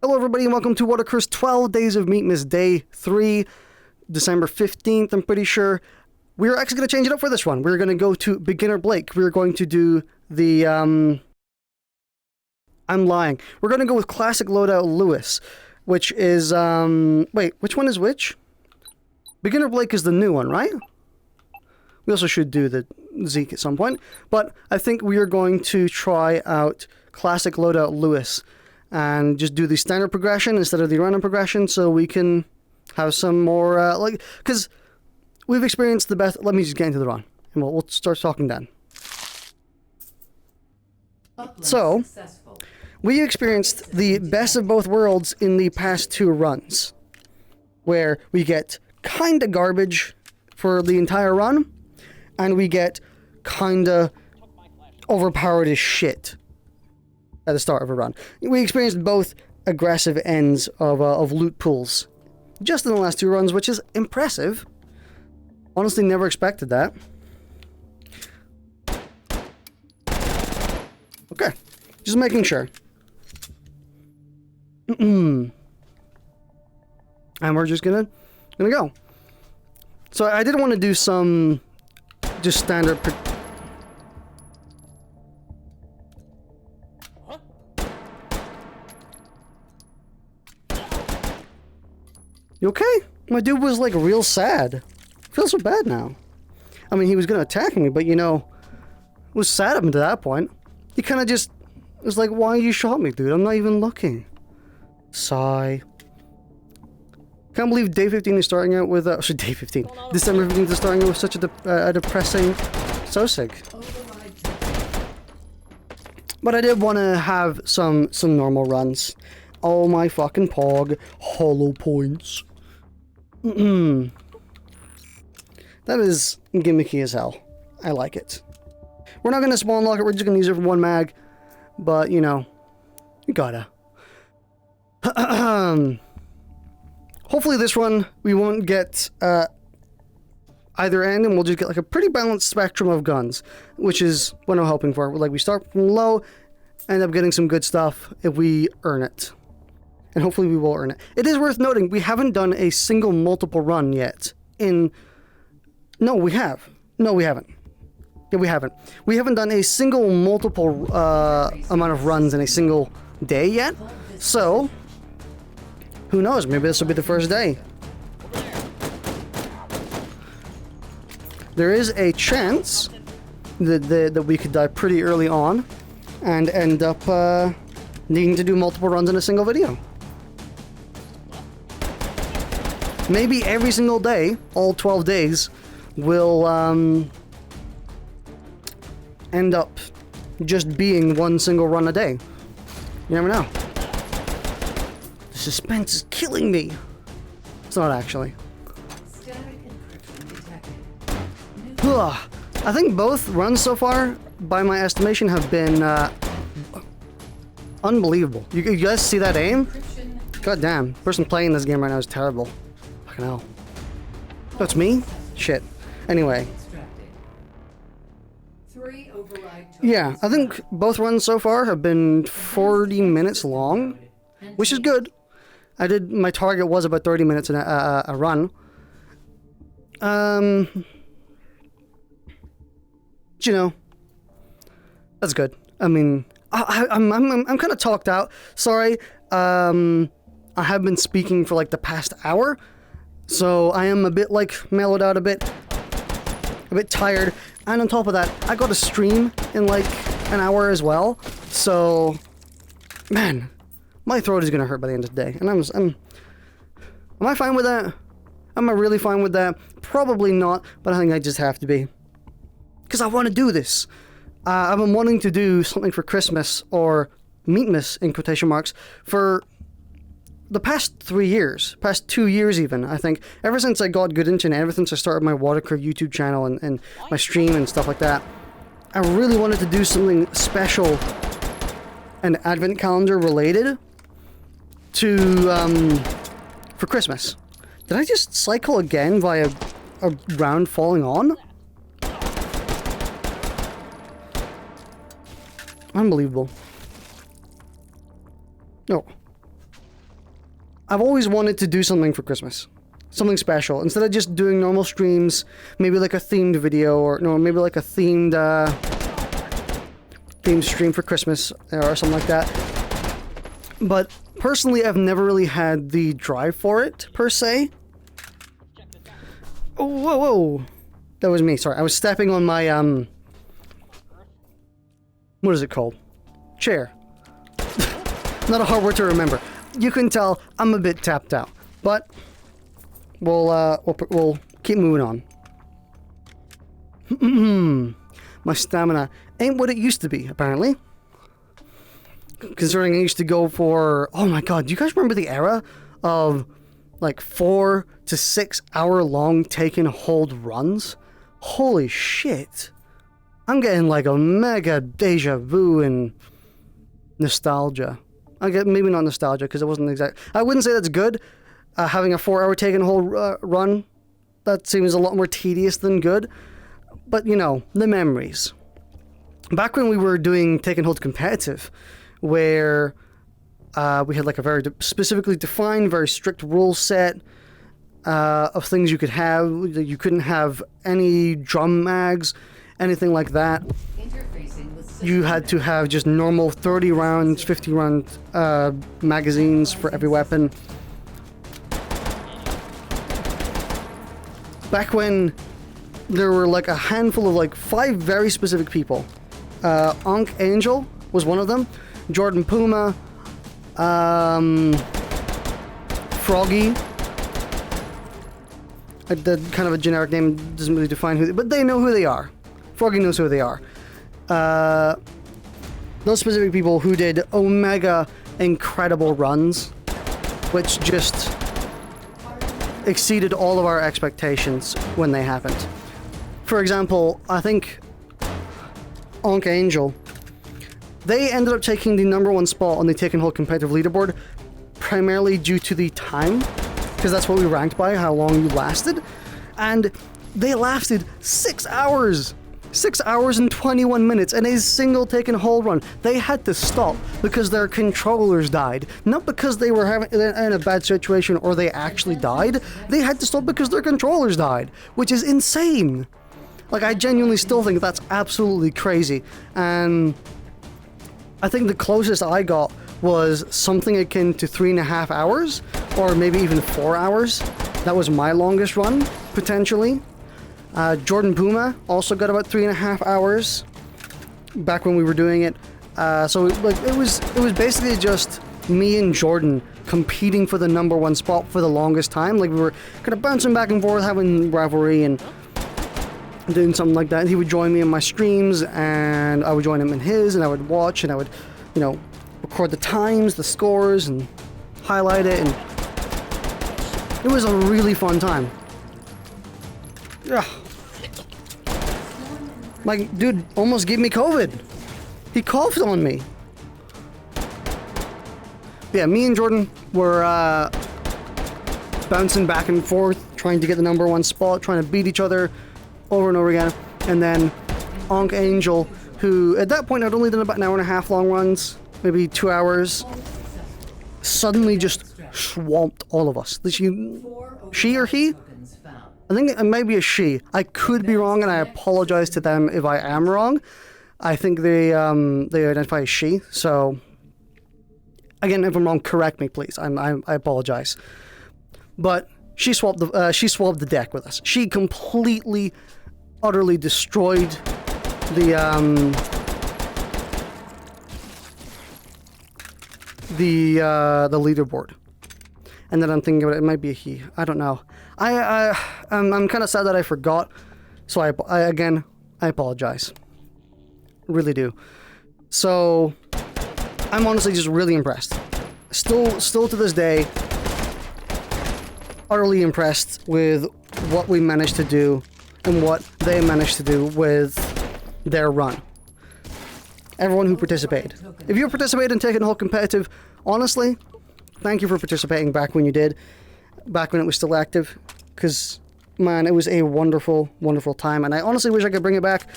Hello everybody and welcome to Waddicker's 12 Days of Meatmas Day 3, December 15th, I'm pretty sure. We're actually going to change it up for this one. We're going to go to Beginner Blake. We're going to do the, I'm lying. We're going to go with Classic Loadout Lewis, which is, wait, which one is which? Beginner Blake is the new one, right? We also should do the Zeke at some point, but I think we are going to try out Classic Loadout Lewis and just do the standard progression instead of the random progression so we can have some more, because we've experienced the best. Let me just get into the run and we'll start talking then. So, we experienced the best of both worlds in the past two runs, where we get kinda garbage for the entire run, and we get kinda overpowered as shit at the start of a run. We experienced both aggressive ends of loot pools just in the last two runs, which is impressive. Honestly, never expected that. Okay, just making sure. And we're just gonna go. So I did want to do some just standard. You okay? My dude was like real sad. I feel so bad now. I mean, he was gonna attack me, but you know, was sad up until that point. He kind of just was like, "Why you shot me, dude? I'm not even looking." Sigh. Can't believe day 15 is starting out with day 15. December 15th is starting out with such a depressing Sosig. But I did want to have some normal runs. Oh my fucking pog. Hollow points. That is gimmicky as hell. I like it. We're not going to spawn lock it, we're just going to use it for one mag. But, you know, you gotta. Hopefully this run, we won't get either end, and we'll just get like a pretty balanced spectrum of guns, which is what I'm hoping for. Like, we start from low, end up getting some good stuff if we earn it. And hopefully we will earn it. It is worth noting, we haven't done a single multiple run yet in... No, we have. No, we haven't. Yeah, we haven't. We haven't done a single multiple amount of runs in a single day yet. So, who knows? Maybe this will be the first day. There is a chance that we could die pretty early on and end up needing to do multiple runs in a single video. Maybe every single day, all 12 days, will end up just being one single run a day. You never know. The suspense is killing me. It's not actually. I think both runs so far, by my estimation, have been unbelievable. You guys see that aim? God damn. The person playing this game right now is terrible. Fucking hell. Oh, it's me? Shit. Anyway. Yeah, I think both runs so far have been 40 minutes long, which is good. My target was about 30 minutes in a run. You know, that's good. I mean, I'm kind of talked out. Sorry. I have been speaking for like the past hour, so I am a bit like mellowed out a bit tired. And on top of that, I got a stream in like an hour as well. So, man, my throat is gonna hurt by the end of the day. And am I fine with that? Am I really fine with that? Probably not, but I think I just have to be. Because I want to do this. I've been wanting to do something for Christmas, or Meatmas in quotation marks, for the past 3 years, past 2 years even, I think. Ever since I got good internet, ever since I started my Waddicker YouTube channel and my stream and stuff like that, I really wanted to do something special and advent calendar related to, for Christmas. Did I just cycle again via a round falling on? Unbelievable. No. I've always wanted to do something for Christmas. Something special. Instead of just doing normal streams, maybe like a themed video, or no, maybe like a themed stream for Christmas or something like that. But personally, I've never really had the drive for it, per se. Oh, whoa, whoa. That was me, sorry. I was stepping on my, what is it called? Chair. Not a hard word to remember. You can tell I'm a bit tapped out, but we'll keep moving on. My stamina ain't what it used to be, apparently. Considering I used to go for, oh my god, do you guys remember the era of like 4 to 6 hour long take and hold runs? Holy shit. I'm getting like a mega deja vu and nostalgia. I get maybe not nostalgia because it wasn't exact. I wouldn't say that's good. Having a 4 hour take and hold run, that seems a lot more tedious than good. But you know, the memories. Back when we were doing take and hold competitive, where we had like a very specifically defined, very strict rule set of things you could have. You couldn't have any drum mags, anything like that. You had to have just normal 30 rounds, 50 round magazines for every weapon. Back when there were like a handful of like 5 very specific people. Ankh Angel was one of them. Jordan Puma, Froggy. The kind of a generic name doesn't really define who, but they know who they are. Froggy knows who they are. Those specific people who did Omega incredible runs, which just exceeded all of our expectations when they happened. For example, I think Ankh Angel, they ended up taking the #1 spot on the Take and Hold competitive leaderboard primarily due to the time, because that's what we ranked by, how long you lasted. And they lasted 6 hours! 6 hours and 21 minutes in a single take and hold run. They had to stop because their controllers died. Not because they were in a bad situation or they actually died. They had to stop because their controllers died, which is insane. Like, I genuinely still think that's absolutely crazy. And I think the closest I got was something akin to 3.5 hours, or maybe even 4 hours. That was my longest run, potentially. Jordan Puma also got about 3.5 hours back when we were doing it. So like it was basically just me and Jordan competing for the #1 spot for the longest time. Like, we were kind of bouncing back and forth, having rivalry and doing something like that. He would join me in my streams, and I would join him in his, and I would watch, and I would, you know, record the times, the scores, and highlight it, and it was a really fun time. Yeah. My dude almost gave me COVID. He coughed on me. Yeah, me and Jordan were bouncing back and forth, trying to get the #1 spot, trying to beat each other over and over again. And then Ankh Angel, who at that point had only done about an hour and a half long runs, maybe 2 hours, suddenly just swamped all of us. She or he? I think it might be a she. I could be wrong, and I apologize to them if I am wrong. I think they identify as she. So, again, if I'm wrong, correct me, please. I apologize. But she swapped the deck with us. She completely, utterly destroyed the leaderboard. And then I'm thinking about it might be a he. I don't know. I'm kind of sad that I forgot. So I apologize. Really do. So I'm honestly just really impressed. Still to this day, utterly impressed with what we managed to do and what they managed to do with their run. Everyone who participated. If you participated in Take and Hold competitive, honestly, thank you for participating back when you did, back when it was still active, because, man, it was a wonderful, wonderful time, and I honestly wish I could bring it back,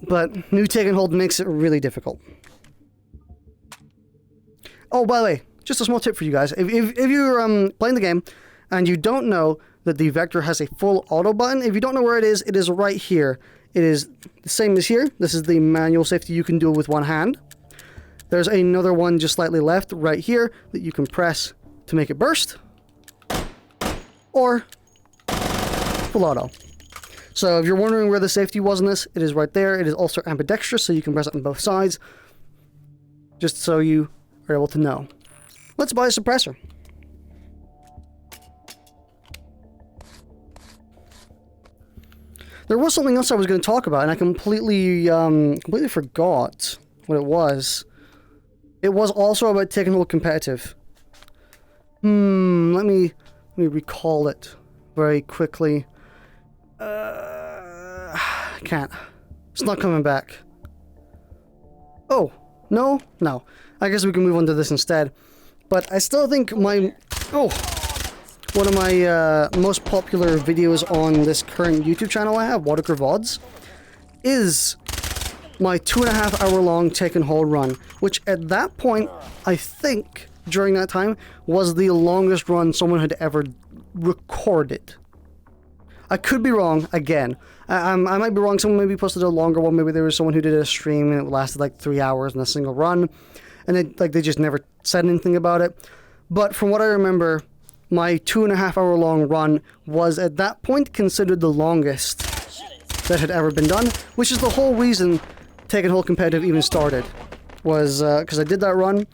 but new Take and Hold makes it really difficult. Oh, by the way, just a small tip for you guys. If you're playing the game and you don't know that the vector has a full auto button, if you don't know where it is right here. It is the same as here. This is the manual safety. You can do it with one hand. There's another one just slightly left right here that you can press to make it burst. Or full auto. So if you're wondering where the safety was in this, it is right there. It is also ambidextrous, so you can press it on both sides. Just so you are able to know. Let's buy a suppressor. There was something else I was going to talk about, and I completely forgot what it was. It was also about technical competitive. Let me recall it very quickly. I can't. It's not coming back. Oh, no. I guess we can move on to this instead. But I still think one of my most popular videos on this current YouTube channel I have, Waddicker VODs, is my 2.5 hour long take and hold run, which at that point, I think, during that time, was the longest run someone had ever recorded. I could be wrong, again. I might be wrong, someone maybe posted a longer one, maybe there was someone who did a stream and it lasted like 3 hours in a single run, and they just never said anything about it. But from what I remember, my 2.5 hour long run was at that point considered the longest that had ever been done, which is the whole reason Take and Hold Competitive even started, was because I did that run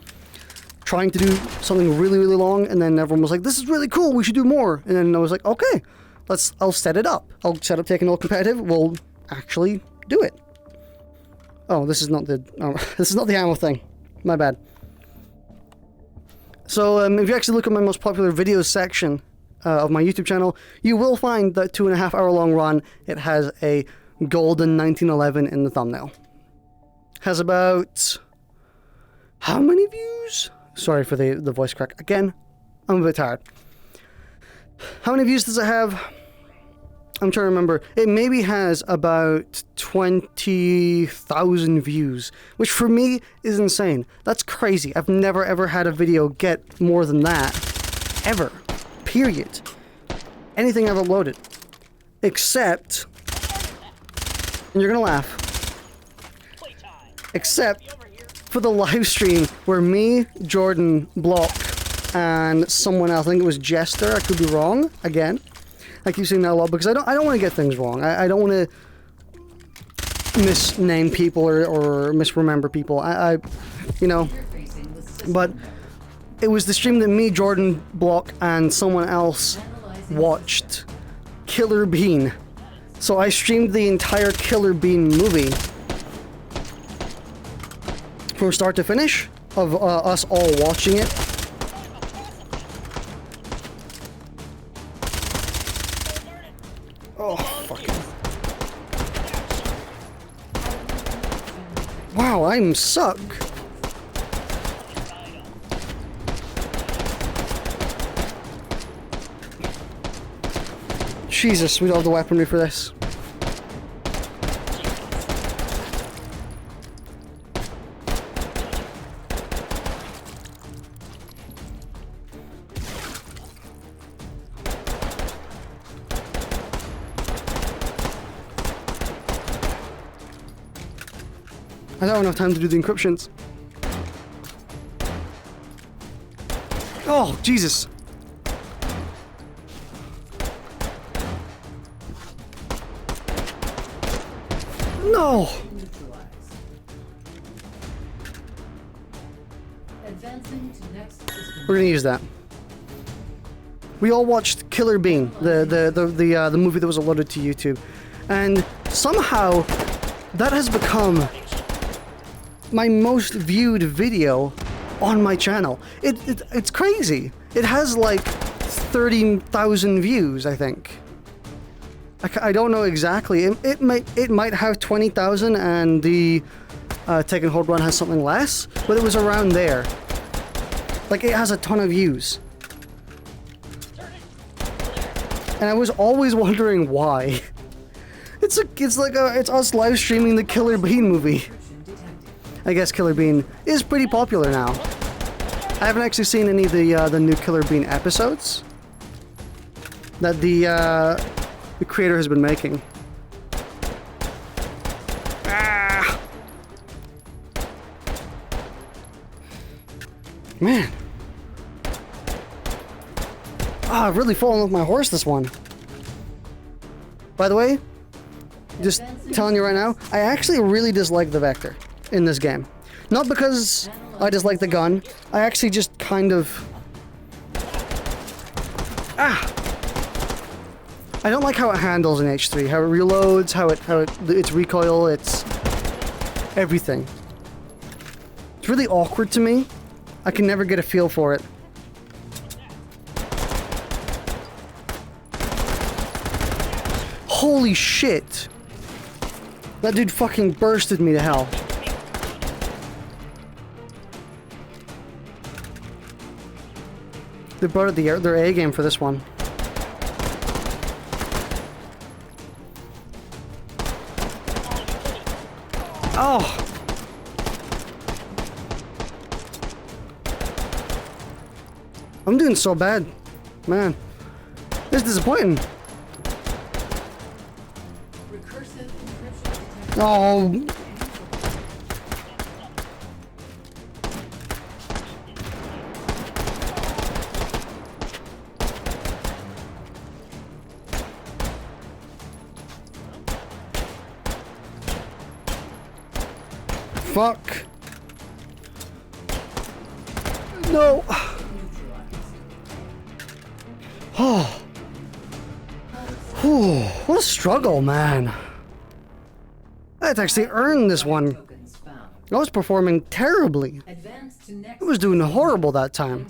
trying to do something really, really long, and then everyone was like, this is really cool, we should do more. And then I was like, okay, I'll set it up. I'll set up Take and Hold Competitive, we'll actually do it. Oh, this is not the ammo thing. My bad. So if you actually look at my most popular videos section of my YouTube channel, you will find that 2.5 hour long run. It has a golden 1911 in the thumbnail. Has about... how many views? Sorry for the voice crack. Again, I'm a bit tired. How many views does it have? I'm trying to remember. It maybe has about 20,000 views, which for me is insane. That's crazy. I've never ever had a video get more than that. Ever. Period. Anything I've uploaded. Except... and you're gonna laugh. Except for the live stream where me, Jordan, Block, and someone else, I think it was Jester, I could be wrong, again. I keep saying that a lot because I don't want to get things wrong. I don't want to misname people or misremember people. You know, but it was the stream that me, Jordan, Block, and someone else watched, Killer Bean. So I streamed the entire Killer Bean movie from start to finish of us all watching it. Oh, fucking. Wow, I'm suck. Jesus, we don't have the weaponry for this. I don't have enough time to do the encryptions. Oh, Jesus. No! We're gonna use that. We all watched Killer Bean, the movie that was uploaded to YouTube, and somehow that has become my most viewed video on my channel. It's crazy. It has like 30,000 views, I think. I don't know exactly. It might have 20,000, and the Take and Hold run has something less, but it was around there. Like, it has a ton of views. And I was always wondering why. It's us live streaming the Killer Bean movie. I guess Killer Bean is pretty popular now. I haven't actually seen any of the new Killer Bean episodes that the creator has been making. Ah. Man. Ah, I've really fallen off my horse this one. By the way, just telling you right now, I actually really dislike the Vector in this game. Not because I dislike the gun, I actually just kind of... Ah! I don't like how it handles in H3, how it reloads, how its recoil, it's... everything. It's really awkward to me. I can never get a feel for it. Holy shit! That dude fucking bursted me to hell. They brought out their A game for this one. Oh! I'm doing so bad. Man. This is disappointing. Oh. Fuck. No. Oh. Whew. What a struggle, man. I had to actually earn this one. I was performing terribly. I was doing horrible that time.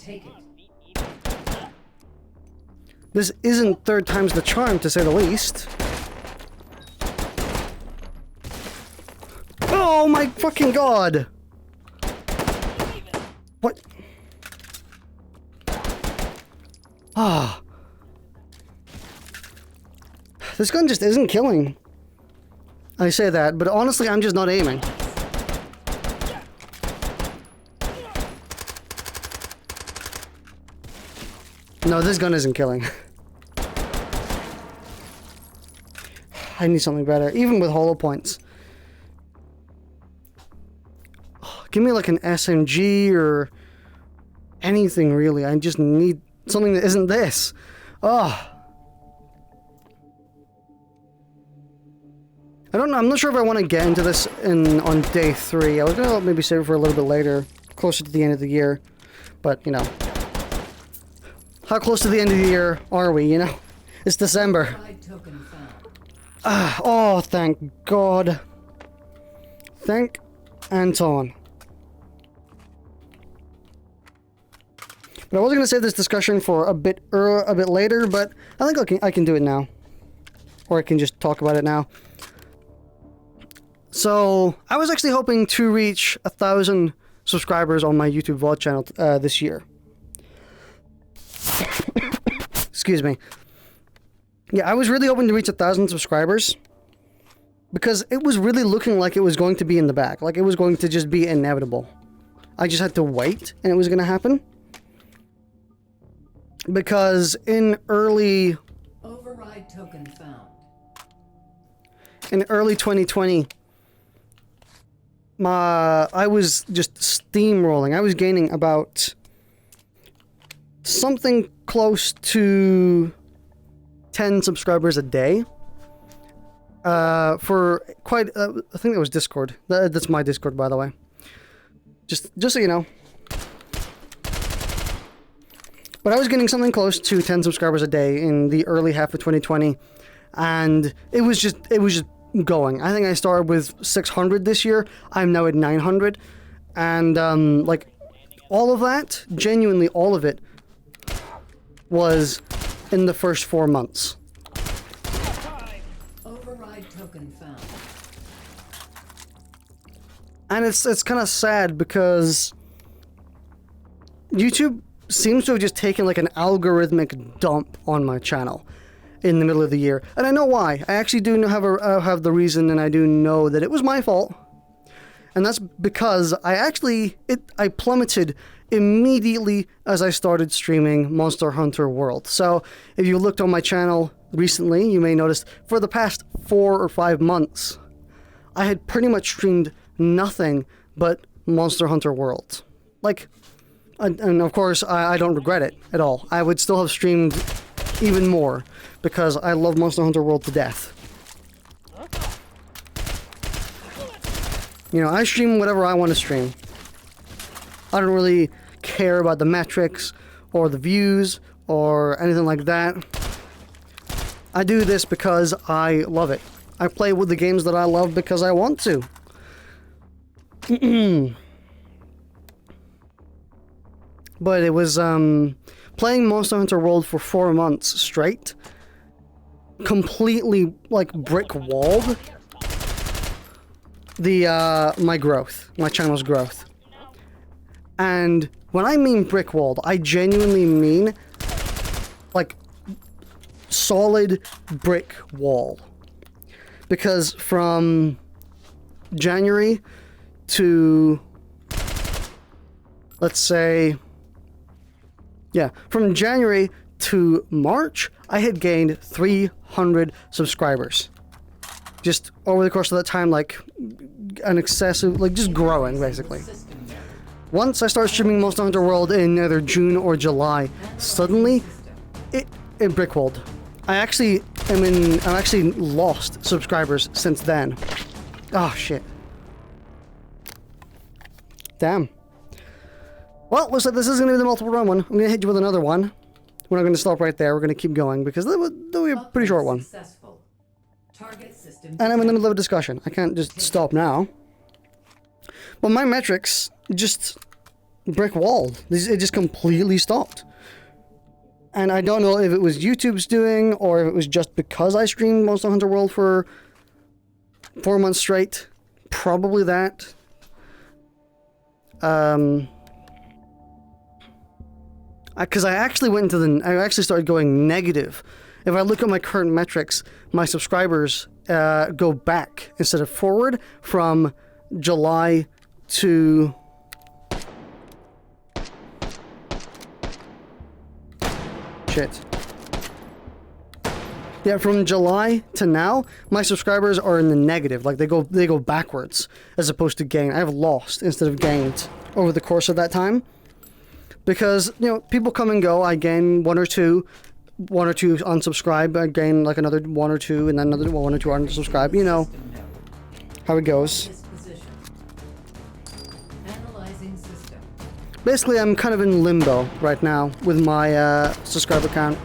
This isn't third time's the charm, to say the least. Oh my fucking god! What? Ah. This gun just isn't killing. I say that, but honestly, I'm just not aiming. No, this gun isn't killing. I need something better, even with hollow points. Give me like an SMG or anything, really. I just need something that isn't this. Oh. I don't know. I'm not sure if I want to get into this on day 3. I was gonna maybe save it for a little bit later, closer to the end of the year. But you know, how close to the end of the year are we? You know, it's December. Oh, thank God. Thank Anton. But I was gonna save this discussion for a bit later, but I think I can do it now, or I can just talk about it now. So, I was actually hoping to reach 1,000 subscribers on my YouTube VOD channel this year. Excuse me. Yeah, I was really hoping to reach 1,000 subscribers because it was really looking like it was going to be in the bag. Like, it was going to just be inevitable. I just had to wait, and it was going to happen. Because in early... Override token found. In early 2020... I was just steamrolling. I was gaining about something close to 10 subscribers a day. For quite, I think that was Discord. That's my Discord, by the way. Just so you know. But I was getting something close to 10 subscribers a day in the early half of 2020, and it was just going. I think I started with 600 this year. I'm now at 900, and like all of that, genuinely all of it, was in the first 4 months. Override token found. And it's kind of sad because YouTube seems to have just taken like an algorithmic dump on my channel in the middle of the year, and I know why. I actually do have the reason, and I do know that it was my fault. And that's because I plummeted immediately as I started streaming Monster Hunter World. So if you looked on my channel recently, you may notice for the past 4 or 5 months, I had pretty much streamed nothing but Monster Hunter World. Like, and of course, I don't regret it at all. I would still have streamed even more because I love Monster Hunter World to death. You know, I stream whatever I want to stream. I don't really care about the metrics or the views or anything like that. I do this because I love it. I play with the games that I love because I want to. But it was playing Monster Hunter World for 4 months straight, completely like brick walled my growth, my channel's growth. And when I mean brick walled, I genuinely mean like solid brick wall. Because from January to, let's say, yeah, from January to March, I had gained 300 subscribers. Just over the course of that time, like an excessive, like just growing basically. Once I started streaming Monster Hunter World in either June or July, suddenly it brickwalled. I've actually lost subscribers since then. Oh shit. Damn. Well, looks like this is going to be the multiple run one. I'm going to hit you with another one. We're not going to stop right there. We're going to keep going because that'll be a pretty short one. And I'm in the middle of a discussion. I can't just stop now. But my metrics just brick walled. It just completely stopped. And I don't know if it was YouTube's doing or if it was just because I streamed Monster Hunter World for 4 months straight. Probably that. Because I actually started going negative. If I look at my current metrics, my subscribers go back instead of forward from July to shit. Yeah, from July to now, my subscribers are in the negative. Like they go backwards as opposed to gain. I have lost instead of gained over the course of that time. Because, you know, people come and go. I gain one or two unsubscribe. I gain like another 1 or 2, and then another 1 or 2 unsubscribe. You know how it goes. Basically, I'm kind of in limbo right now with my subscriber count.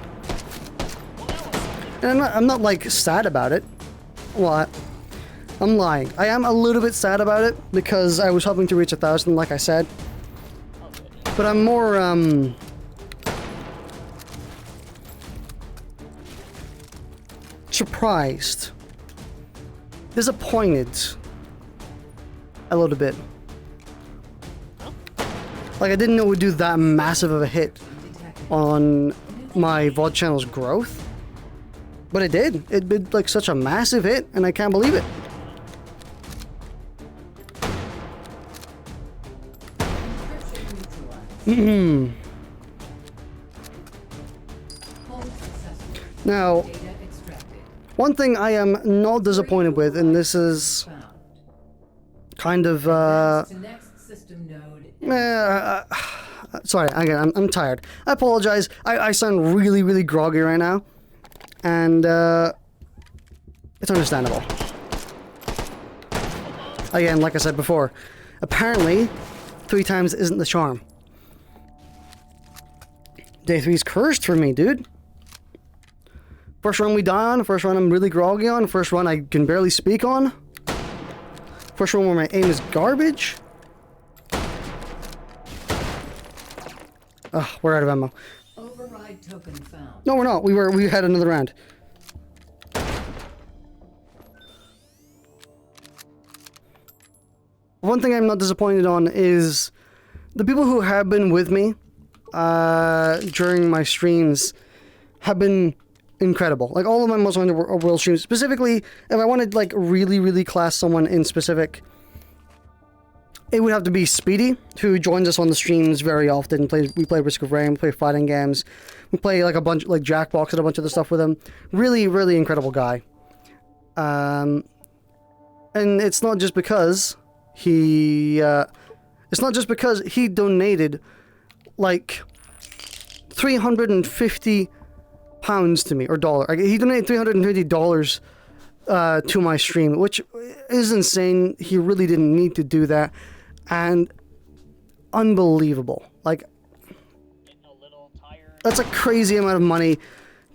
And I'm not like sad about it. Well, I'm lying. I am a little bit sad about it because I was hoping to reach 1,000, like I said. But I'm more, surprised. Disappointed. A little bit. Like, I didn't know it would do that massive of a hit on my VOD channel's growth. But it did. It did, like, such a massive hit, and I can't believe it. Now, one thing I am not disappointed with, and this is kind of, sorry, again, I'm tired. I apologize. I sound really, really groggy right now, and it's understandable. Again, like I said before, apparently 3 times isn't the charm. Day 3's cursed for me, dude. First run we die on, first run I'm really groggy on, first run I can barely speak on. First run where my aim is garbage. Ugh, we're out of ammo. Override token found. No, we're not. We had another round. One thing I'm not disappointed on is the people who have been with me during my streams have been incredible. Like all of my Monster Hunter World streams, specifically if I wanted like really, really class someone in specific, it would have to be Speedy, who joins us on the streams very often. We play Risk of Rain, we play fighting games, we play like a bunch, like Jackbox and a bunch of the stuff with him. Really, really incredible guy. And it's not just because he donated like £350 to me, or dollar. He donated $350 to my stream, which is insane. He really didn't need to do that, and unbelievable. Like, that's a crazy amount of money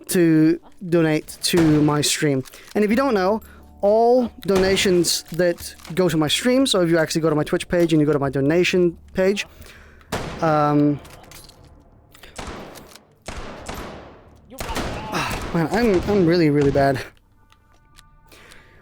to donate to my stream. And if you don't know, all donations that go to my stream, so if you actually go to my Twitch page and you go to my donation page, man, I'm really, really bad.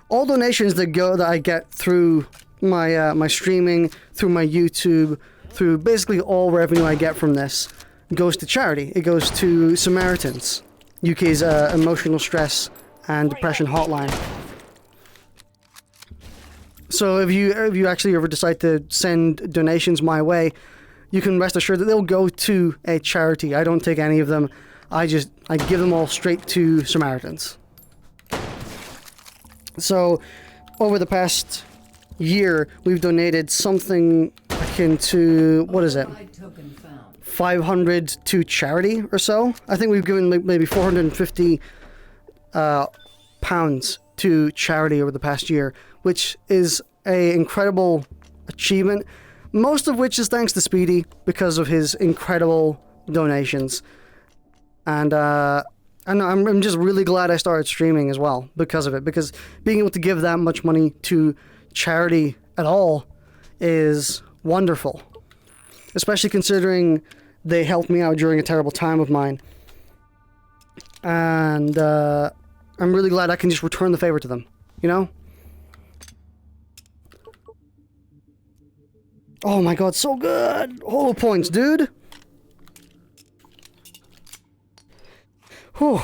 All donations that I get through my my streaming, through my YouTube, through basically all revenue I get from this goes to charity. It goes to Samaritans, UK's emotional stress and depression hotline. So if you actually ever decide to send donations my way, you can rest assured that they'll go to a charity. I don't take any of them. I give them all straight to Samaritans. So over the past year, we've donated something akin to, what is it? 500 to charity or so. I think we've given maybe 450 pounds to charity over the past year, which is a incredible achievement, most of which is thanks to Speedy because of his incredible donations. And I'm just really glad I started streaming as well because of it, because being able to give that much money to charity at all is wonderful, especially considering they helped me out during a terrible time of mine. And I'm really glad I can just return the favor to them, you know? Oh my god, so good! Holo points, dude! Whew.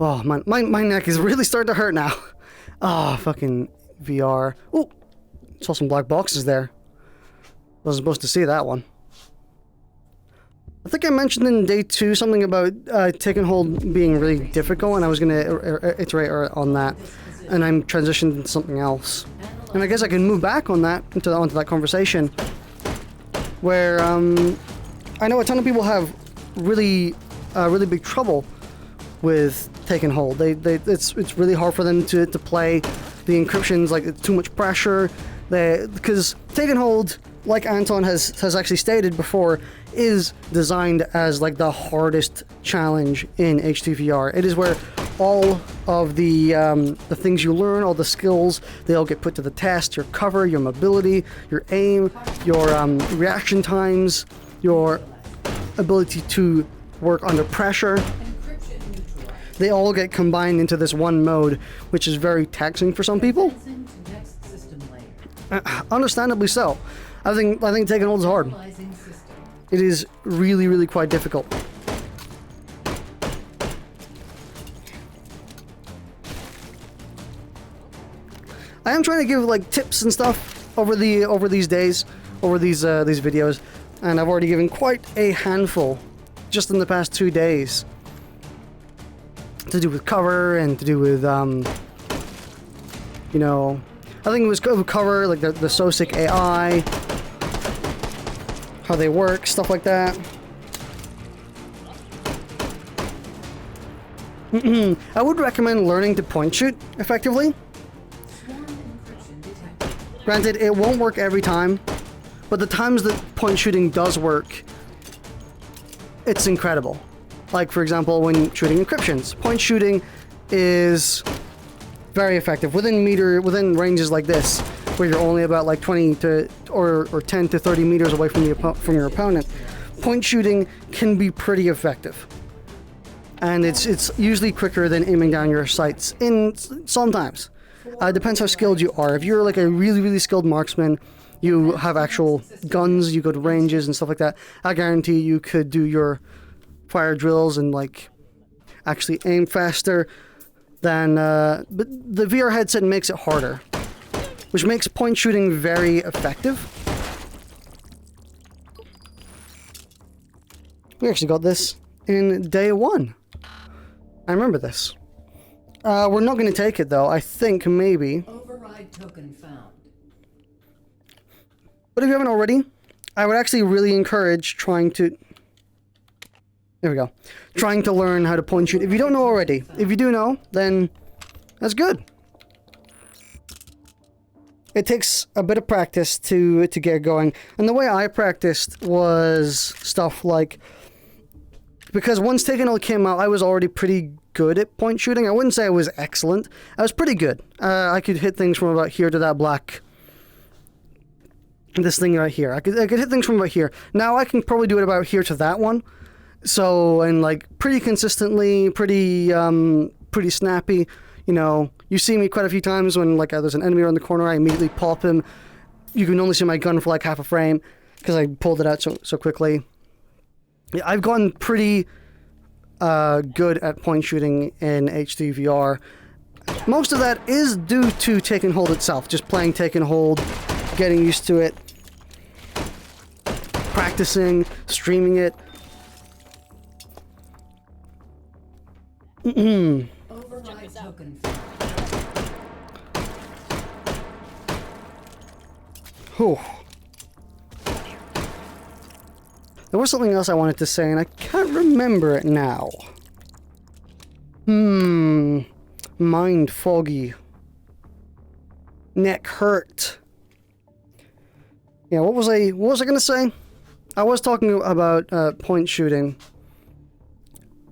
Oh, my neck is really starting to hurt now. Ah, fucking VR. Oh, saw some black boxes there. Wasn't supposed to see that one. I think I mentioned in day 2 something about taking hold being really difficult, and I was going to iterate on that, and I'm transitioned into something else. And I guess I can move back on that onto that conversation, where I know a ton of people have really big trouble with taking hold. It's really hard for them to play the encryptions, like it's too much pressure. Because taking hold, like Anton has actually stated before, is designed as like the hardest challenge in HTVR. It is where all of the things you learn, all the skills, they all get put to the test. Your cover, your mobility, your aim, your reaction times, your ability to work under pressure. They all get combined into this one mode, which is very taxing for some people. Understandably so. I think taking hold is hard. It is really, really quite difficult. I am trying to give like tips and stuff over these days, over these videos, and I've already given quite a handful just in the past 2 days. To do with cover and to do with you know, I think it was cover, like the SOSIC AI, how they work, stuff like that. I would recommend learning to point shoot effectively. Granted, it won't work every time, but the times that point shooting does work, it's incredible. Like, for example, when shooting encryptions, point shooting is very effective within ranges like this, where you're only about like 20 to or 10 to 30 meters away from your opponent. Point shooting can be pretty effective, and it's usually quicker than aiming down your sights. Sometimes, depends how skilled you are. If you're like a really, really skilled marksman, you have actual guns, you go to ranges and stuff like that, I guarantee you could do your fire drills and like actually aim faster. then but the VR headset makes it harder, which makes point shooting very effective. We actually got this in day 1. I remember this. We're not going to take it though. I think maybe. Override token found. But if you haven't already, I would actually really encourage trying to... There we go. Trying to learn how to point shoot. If you don't know already, if you do know, then that's good. It takes a bit of practice to get going. And the way I practiced was stuff like... Because once Taken Hold came out, I was already pretty good at point shooting. I wouldn't say I was excellent. I was pretty good. I could hit things from about here to that black... This thing right here. I could hit things from about here. Now I can probably do it about here to that one. So, and like pretty consistently, pretty snappy. You know, you see me quite a few times when like there's an enemy around the corner, I immediately pop him. You can only see my gun for like half a frame because I pulled it out so quickly. Yeah, I've gotten pretty good at point shooting in HD VR. Most of that is due to Taken Hold itself, just playing Taken Hold, getting used to it, practicing, streaming it. Override token found. Whew. There was something else I wanted to say, and I can't remember it now. Mind foggy. Neck hurt. Yeah, what was I gonna say? I was talking about point shooting.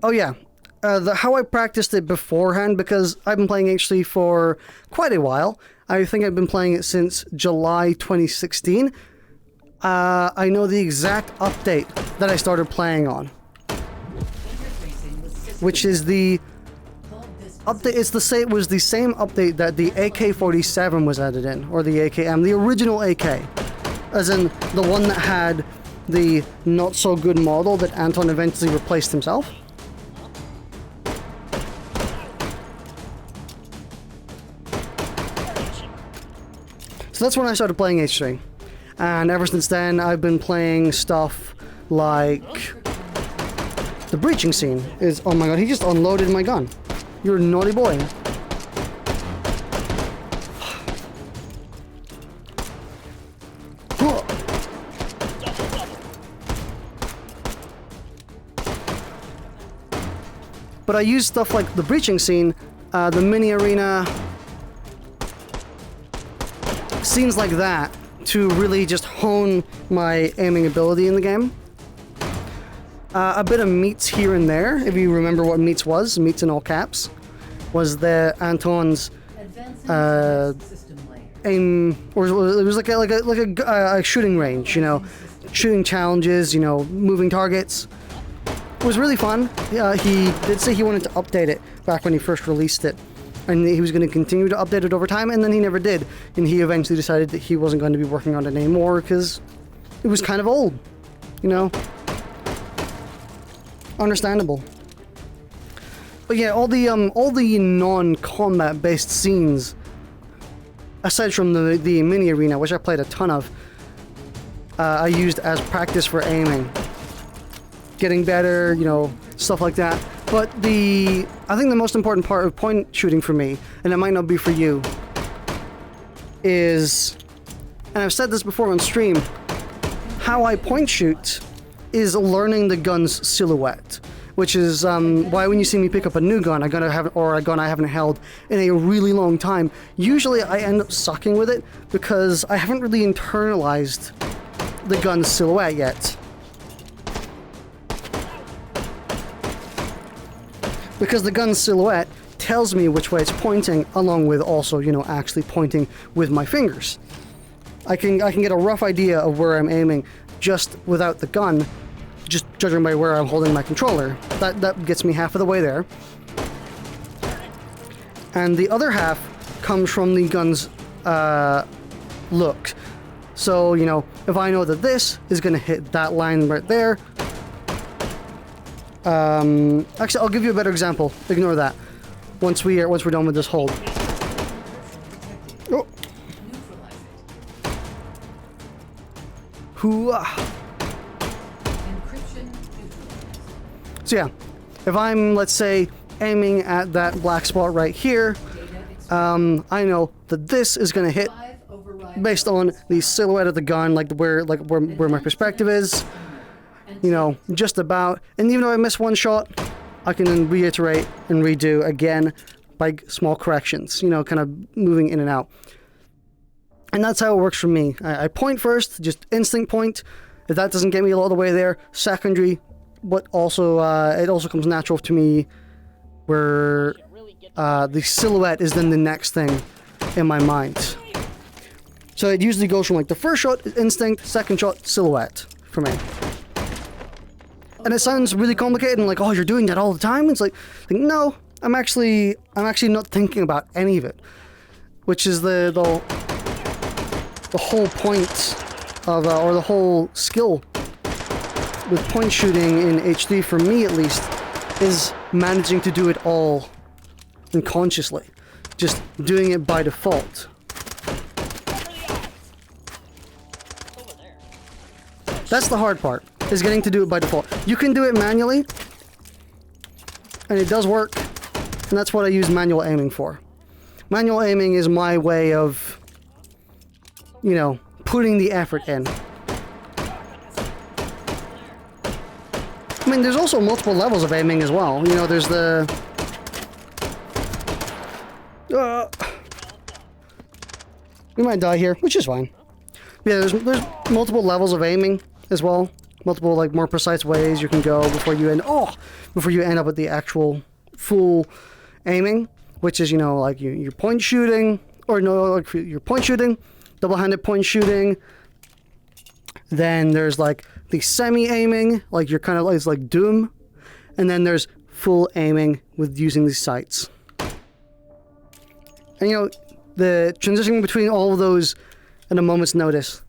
Oh yeah, how I practiced it beforehand, because I've been playing HD for quite a while. I think I've been playing it since July 2016. I know the exact update that I started playing on, which is the update. It was the same update that the AK-47 was added in, or the AKM, the original AK, as in the one that had the not so good model that Anton eventually replaced himself. So that's when I started playing H3. And ever since then, I've been playing stuff like... The breaching scene is... Oh my god, he just unloaded my gun. You're a naughty boy. But I use stuff like the breaching scene, the mini arena, scenes like that, to really just hone my aiming ability in the game. A bit of Meats here and there, if you remember what Meats was. Meats in all caps was the Anton's aim, or it was like a shooting range, you know, shooting challenges, you know, moving targets. It was really fun. He did say he wanted to update it back when he first released it, and he was going to continue to update it over time, and then he never did. And he eventually decided that he wasn't going to be working on it anymore because it was kind of old, you know. Understandable. But yeah, all the non-combat based scenes, aside from the mini arena, which I played a ton of, I used as practice for aiming, getting better, you know, stuff like that. But I think the most important part of point shooting for me, and it might not be for you, is, and I've said this before on stream, how I point shoot is learning the gun's silhouette, which is why when you see me pick up a new gun, a gun I haven't held in a really long time, usually I end up sucking with it because I haven't really internalized the gun's silhouette yet. Because the gun's silhouette tells me which way it's pointing, along with also, you know, actually pointing with my fingers. I can get a rough idea of where I'm aiming just without the gun, just judging by where I'm holding my controller. That gets me half of the way there. And the other half comes from the gun's look. So, you know, if I know that this is going to hit that line right there... Actually, I'll give you a better example. Ignore that. once we're done with this hold. Oh. Hooah. So yeah, if I'm, let's say, aiming at that black spot right here, I know that this is going to hit based on the silhouette of the gun, like where my perspective is, you know, just about. And even though I miss one shot, I can then reiterate and redo again by small corrections, you know, kind of moving in and out. And that's how it works for me. I point first, just instinct point. If that doesn't get me all the way there, secondary. But also, it also comes natural to me where the silhouette is then the next thing in my mind. So it usually goes from like the first shot, instinct, second shot, silhouette for me. And it sounds really complicated and like, oh, you're doing that all the time? It's like no, I'm actually not thinking about any of it. Which is the whole point of, or the whole skill with point shooting in HD, for me at least, is managing to do it all unconsciously. Just doing it by default. That's the hard part, is getting to do it by default. You can do it manually, and it does work, and that's what I use manual aiming for. Manual aiming is my way of, you know, putting the effort in. I mean, there's also multiple levels of aiming as well. You know, there's the... we might die here, which is fine. Yeah, there's multiple levels of aiming as well. Multiple, like, more precise ways you can go before you end up with the actual full aiming, which is, you know, like you're point shooting, or no, like you're point shooting, double-handed point shooting. Then there's like the semi-aiming, like you're kind of like, it's like Doom. And then there's full aiming with using these sights. And you know, the transitioning between all of those in a moment's notice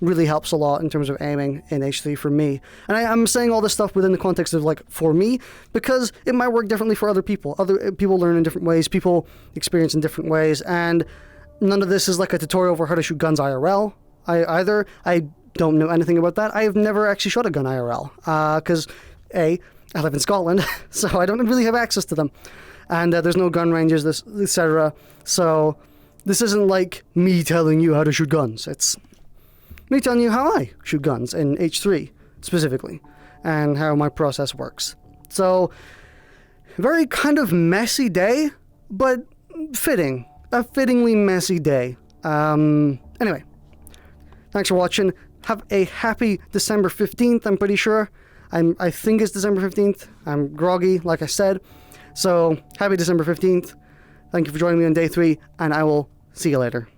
really helps a lot in terms of aiming in H3 for me. And I'm saying all this stuff within the context of like for me, because it might work differently for other people. Other people learn in different ways, people experience in different ways, and none of this is like a tutorial for how to shoot guns IRL. I don't know anything about that. I have never actually shot a gun IRL, because I live in Scotland, so I don't really have access to them, and there's no gun ranges, etc. So this isn't like me telling you how to shoot guns. It's me telling you how I shoot guns in H3 specifically, and how my process works. So very kind of messy day, but fitting. A fittingly messy day. Anyway, thanks for watching. Have a happy December 15th, I'm pretty sure. I think it's December 15th. I'm groggy, like I said. So, happy December 15th. Thank you for joining me on day 3, and I will see you later.